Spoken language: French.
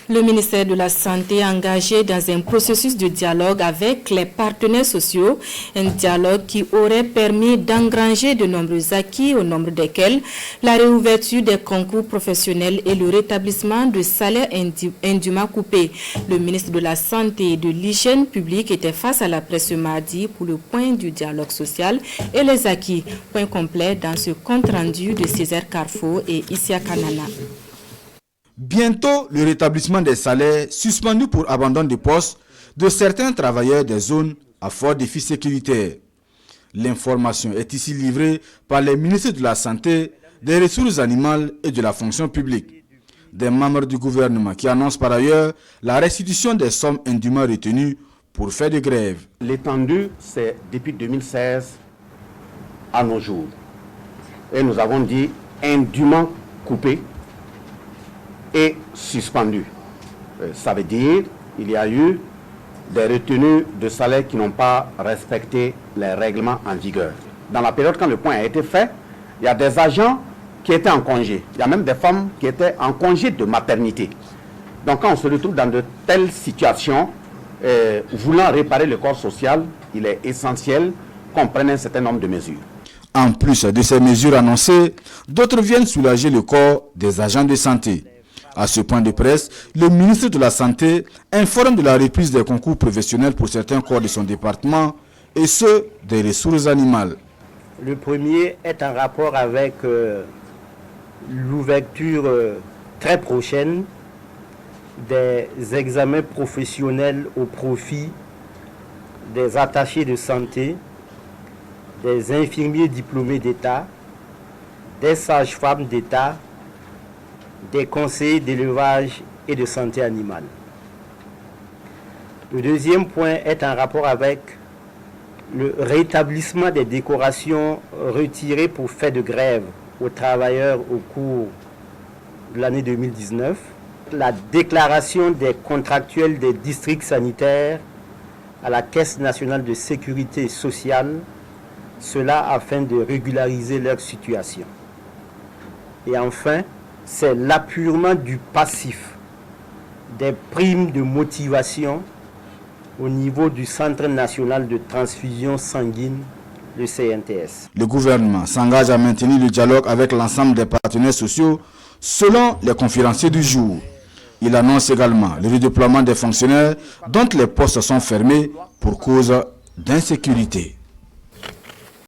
Le ministère de la Santé est engagé dans un processus de dialogue avec les partenaires sociaux, un dialogue qui aurait permis d'engranger de nombreux acquis, au nombre desquels la réouverture des concours professionnels et le rétablissement de salaires indûment coupés. Le ministre de la Santé et de l'Hygiène publique était face à la presse ce mardi pour le point du dialogue social et les acquis. Point complet dans ce compte-rendu de Césaire Carrefour et Isia Kanana. Bientôt, le rétablissement des salaires suspendus pour abandon de poste de certains travailleurs des zones à fort défi sécuritaire. L'information est ici livrée par les ministres de la Santé, des Ressources animales et de la fonction publique. Des membres du gouvernement qui annoncent par ailleurs la restitution des sommes indûment retenues pour faire de grève. L'étendue, c'est depuis 2016 à nos jours. Et nous avons dit indûment coupé et suspendu. Ça veut dire qu'il y a eu des retenues de salaire qui n'ont pas respecté les règlements en vigueur. Dans la période quand le point a été fait, il y a des agents qui étaient en congé. Il y a même des femmes qui étaient en congé de maternité. Donc quand on se retrouve dans de telles situations, voulant réparer le corps social, il est essentiel qu'on prenne un certain nombre de mesures. En plus de ces mesures annoncées, d'autres viennent soulager le corps des agents de santé. À ce point de presse, le ministre de la Santé informe de la reprise des concours professionnels pour certains corps de son département et ceux des ressources animales. Le premier est en rapport avec l'ouverture très prochaine des examens professionnels au profit des attachés de santé, des infirmiers diplômés d'État, des sages-femmes d'État, des conseillers d'élevage et de santé animale. Le deuxième point est en rapport avec le rétablissement des décorations retirées pour fait de grève aux travailleurs au cours de l'année 2019, la déclaration des contractuels des districts sanitaires à la Caisse nationale de sécurité sociale, cela afin de régulariser leur situation. Et enfin, c'est l'appurement du passif des primes de motivation au niveau du Centre national de transfusion sanguine, le CNTS. Le gouvernement s'engage à maintenir le dialogue avec l'ensemble des partenaires sociaux selon les conférenciers du jour. Il annonce également le redéploiement des fonctionnaires dont les postes sont fermés pour cause d'insécurité.